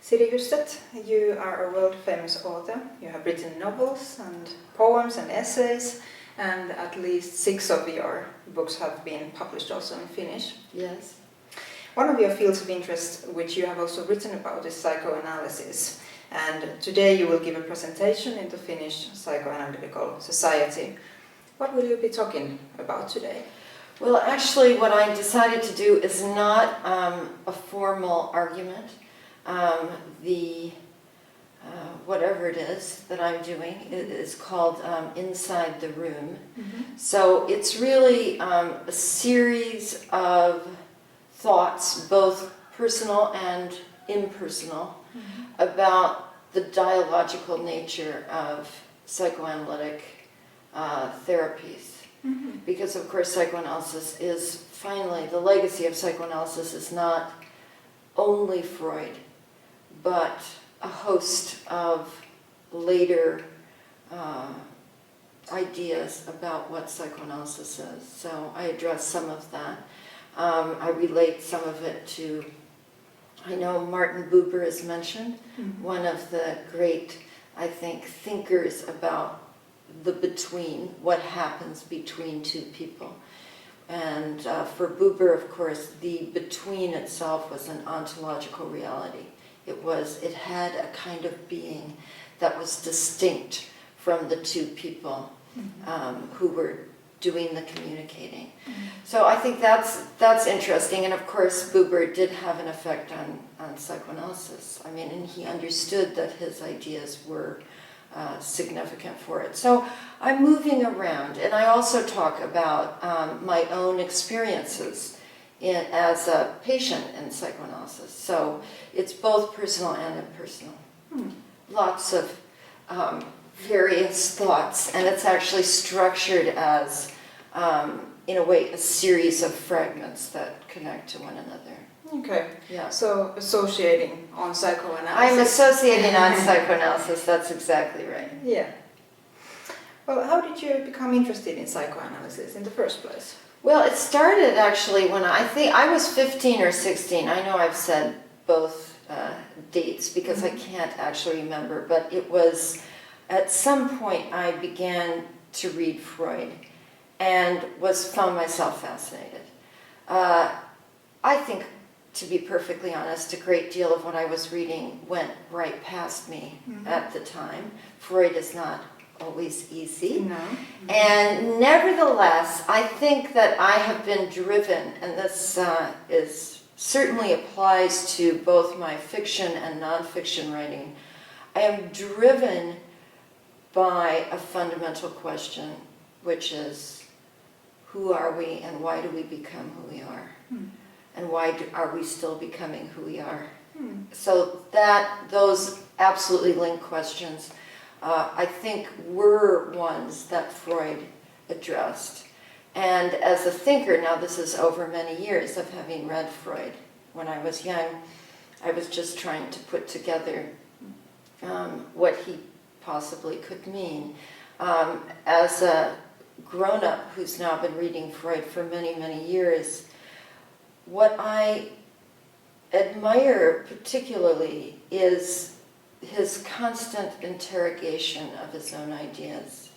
Siri Hustvedt, you are a world-famous author. You have written novels and poems and essays, and at least 6 of your books have been published also in Finnish. Yes. One of your fields of interest, which you have also written about, is psychoanalysis. And today you will give a presentation in the Finnish Psychoanalytical Society. What will you be talking about today? Well, actually, what I decided to do is not a formal argument. Whatever it is that I'm doing is called Inside the Room. Mm-hmm. So it's really a series of thoughts, both personal and impersonal, mm-hmm. about the dialogical nature of psychoanalytic therapies. Mm-hmm. Because, of course, psychoanalysis is finally, the legacy of psychoanalysis is not only Freud, but a host of later ideas about what psychoanalysis is. So I address some of that. I relate some of it to, I know Martin Buber is mentioned, mm-hmm. one of the great, I think, thinkers about the between, what happens between two people. And for Buber, of course, the between itself was an ontological reality. It had a kind of being that was distinct from the two people who were doing the communicating. Mm-hmm. So I think that's interesting. And of course, Buber did have an effect on psychoanalysis. I mean, and he understood that his ideas were significant for it. So I'm moving around, and I also talk about my own experiences as a patient in psychoanalysis. So it's both personal and impersonal. Lots of various thoughts, and it's actually structured as, in a way, a series of fragments that connect to one another. Okay. Yeah. So associating on psychoanalysis. I'm associating on psychoanalysis, that's exactly right. Yeah. Well, how did you become interested in psychoanalysis in the first place? Well, it started actually when I think I was 15 or 16. I know I've said both dates because I can't actually remember, but it was at some point I began to read Freud and found myself fascinated. I think, to be perfectly honest, a great deal of what I was reading went right past me at the time. Freud is not always easy. No. And nevertheless, I think that I have been driven, and this certainly applies to both my fiction and nonfiction writing. I am driven by a fundamental question, which is, who are we and why do we become who we are? And why are we still becoming who we are? So those absolutely linked questions, I think, were ones that Freud addressed. And as a thinker, now this is over many years of having read Freud. When I was young, I was just trying to put together what he possibly could mean. As a grown-up who's now been reading Freud for many, many years, what I admire particularly is his constant interrogation of his own ideas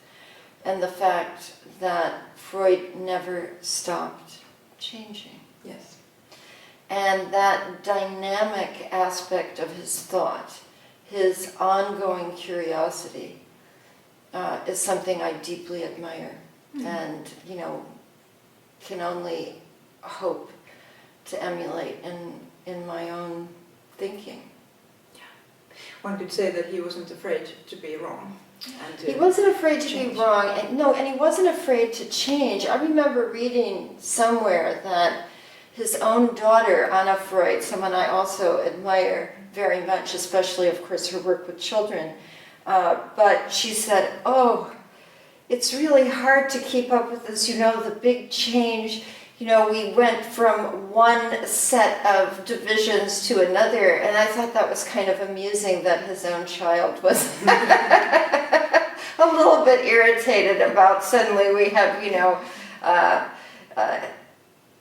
and the fact that Freud never stopped changing. Yes. And that dynamic aspect of his thought, his ongoing curiosity, is something I deeply admire and, can only hope to emulate in my own thinking. Yeah. One could say that he wasn't afraid to be wrong. He wasn't afraid to be wrong, and he wasn't afraid to change. I remember reading somewhere that his own daughter, Anna Freud, someone I also admire very much, especially, of course, her work with children, but she said, it's really hard to keep up with this, the big change. We went from one set of divisions to another, and I thought that was kind of amusing that his own child was a little bit irritated about suddenly we have,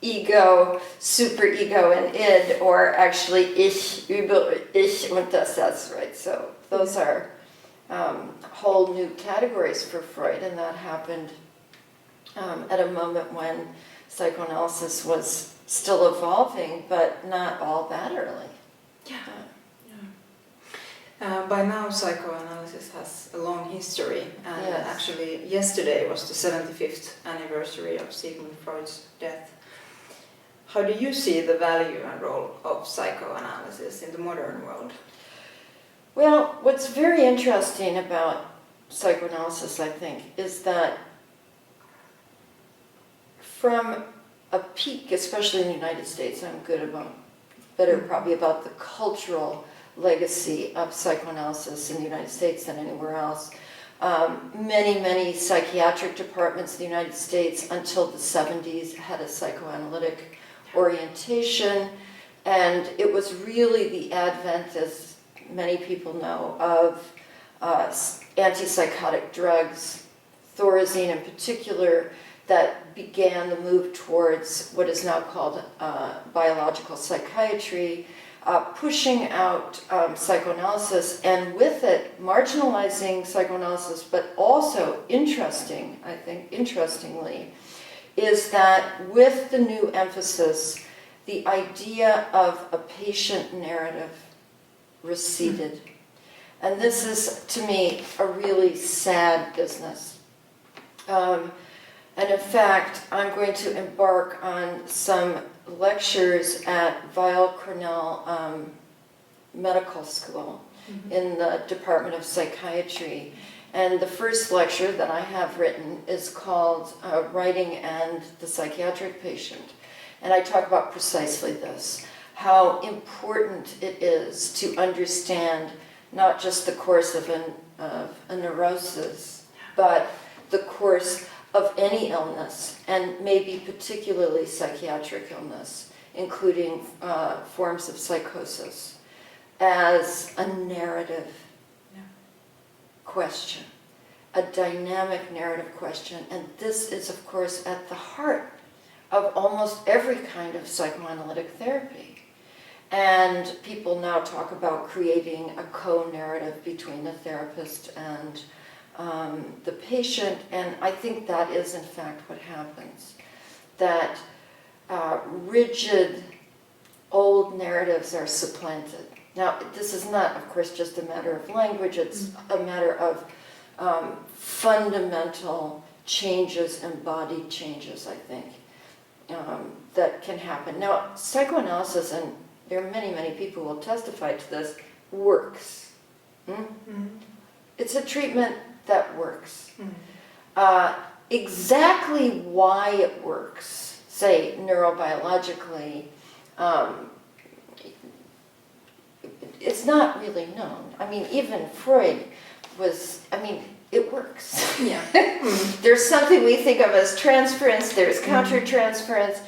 ego ego, superego, and id, or actually ich, übel, ich und das, right? So those are whole new categories for Freud, and that happened at a moment when psychoanalysis was still evolving, but not all that early. Yeah. By now, psychoanalysis has a long history, and Yes. actually yesterday was the 75th anniversary of Sigmund Freud's death. How do you see the value and role of psychoanalysis in the modern world? Well, what's very interesting about psychoanalysis, I think, is that from a peak, especially in the United States, I'm better probably about the cultural legacy of psychoanalysis in the United States than anywhere else. Many psychiatric departments in the United States until the 70s had a psychoanalytic orientation, and it was really the advent, as many people know, of antipsychotic drugs, Thorazine in particular, that began the move towards what is now called biological psychiatry, pushing out psychoanalysis, and with it marginalizing psychoanalysis, but also interestingly, is that with the new emphasis, the idea of a patient narrative receded. And this is, to me, a really sad business. And in fact, I'm going to embark on some lectures at Weill Cornell Medical School in the Department of Psychiatry. And the first lecture that I have written is called Writing and the Psychiatric Patient. And I talk about precisely this, how important it is to understand not just the course of a neurosis, but the course of any illness, and maybe particularly psychiatric illness, including forms of psychosis, as a narrative question, a dynamic narrative question. And this is, of course, at the heart of almost every kind of psychoanalytic therapy. And people now talk about creating a co-narrative between the therapist and the patient, and I think that is in fact what happens. That rigid old narratives are supplanted. Now, this is not, of course, just a matter of language, it's a matter of fundamental changes, embodied changes, I think, that can happen. Now, psychoanalysis, and there are many people who will testify to this, works. It's a treatment that works. Exactly why it works, say neurobiologically, it's not really known. I mean, even Freud it works. Yeah. There's something we think of as transference, there's countertransference.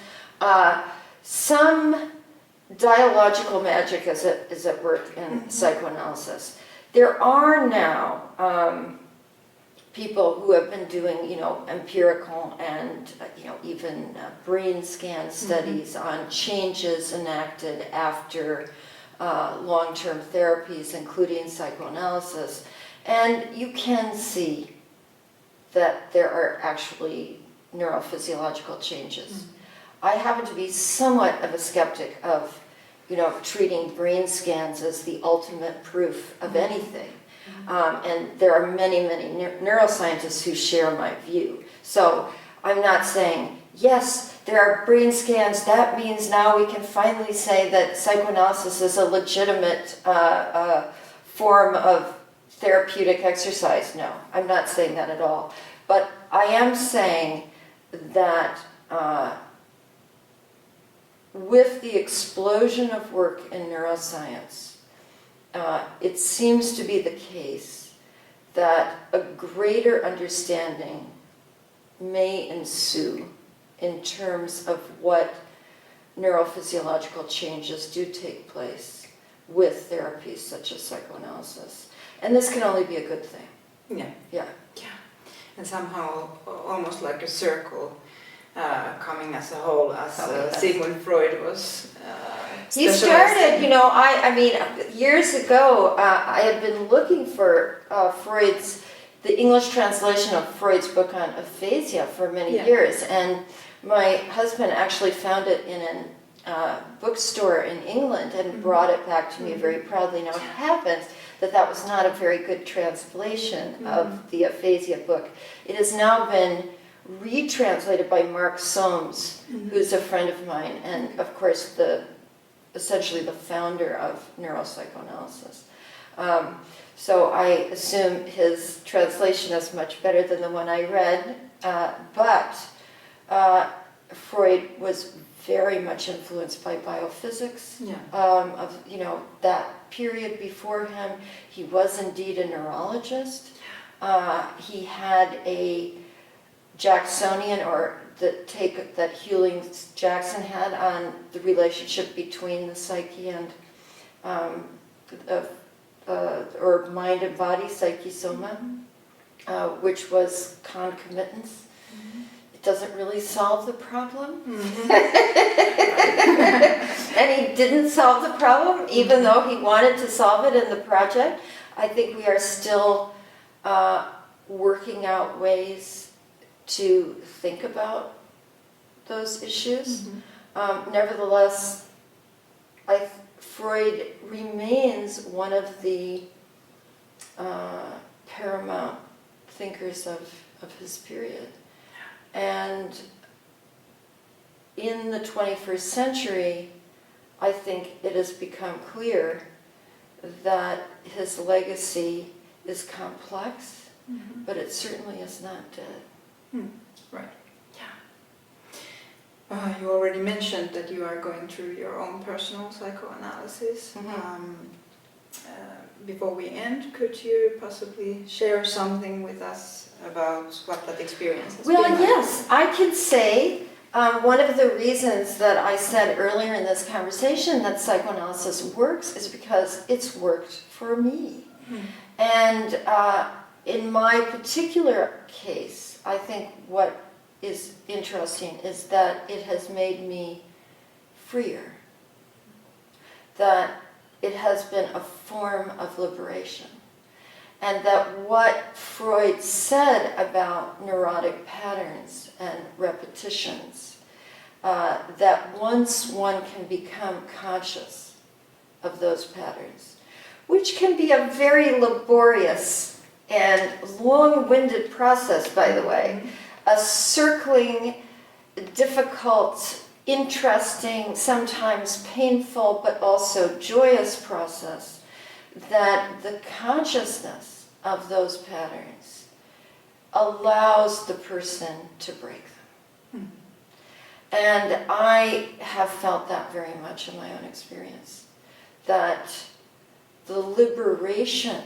Some dialogical magic is at work in psychoanalysis. There are now people who have been doing, empirical and, even brain scan studies on changes enacted after long-term therapies, including psychoanalysis. And you can see that there are actually neurophysiological changes. I happen to be somewhat of a skeptic of, treating brain scans as the ultimate proof of anything. And there are many neuroscientists who share my view. So I'm not saying, yes, there are brain scans, that means now we can finally say that psychoanalysis is a legitimate form of therapeutic exercise. No, I'm not saying that at all. But I am saying that with the explosion of work in neuroscience, it seems to be the case that a greater understanding may ensue in terms of what neurophysiological changes do take place with therapies such as psychoanalysis. And this can only be a good thing. Yeah. Yeah. Yeah. And somehow almost like a circle coming as a whole, as Sigmund Freud was. He started, you know, I mean, years ago, I had been looking for the English translation of Freud's book on aphasia for many years, and my husband actually found it in a bookstore in England and brought it back to me very proudly. Now, it happens that was not a very good translation of the aphasia book. It has now been retranslated by Mark Soames, who's a friend of mine, and of course essentially the founder of neuropsychoanalysis. So I assume his translation is much better than the one I read, but Freud was very much influenced by biophysics of, you know, that period before him. He was indeed a neurologist. He had a Jacksonian, or the take that Hewlings-Jackson had on the relationship between the psyche and or mind and body, psyche soma, which was concomitance. It doesn't really solve the problem. And he didn't solve the problem, even though he wanted to solve it in the project. I think we are still working out ways to think about those issues. Nevertheless, Freud remains one of the paramount thinkers of his period. And in the 21st century, I think it has become clear that his legacy is complex, but it certainly is not dead. Right. Yeah. You already mentioned that you are going through your own personal psychoanalysis. Before we end, could you possibly share something with us about what that experience has been like? Yes, I can say one of the reasons that I said earlier in this conversation that psychoanalysis works is because it's worked for me. And in my particular case, I think what is interesting is that it has made me freer, that it has been a form of liberation, and that what Freud said about neurotic patterns and repetitions, that once one can become conscious of those patterns, which can be a very laborious and long-winded process, by the way, a circling, difficult, interesting, sometimes painful, but also joyous process, that the consciousness of those patterns allows the person to break them. And I have felt that very much in my own experience, that the liberation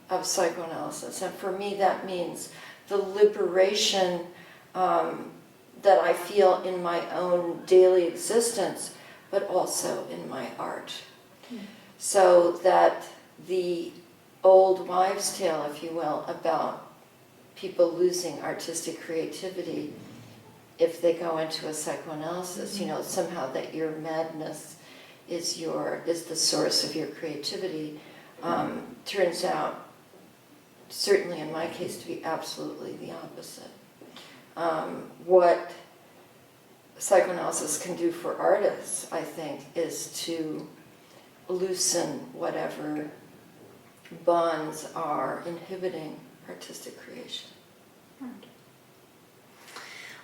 of psychoanalysis, and for me that means the liberation that I feel in my own daily existence, but also in my art. So that the old wives' tale, if you will, about people losing artistic creativity if they go into a psychoanalysis, you know, somehow that your madness is the source of your creativity, turns out, certainly in my case, to be absolutely the opposite. What psychoanalysis can do for artists, I think, is to loosen whatever bonds are inhibiting artistic creation. Right.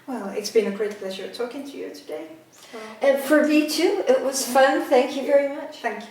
Well, it's been a great pleasure talking to you today. And for me too, it was fun. Thank you very much. Thank you.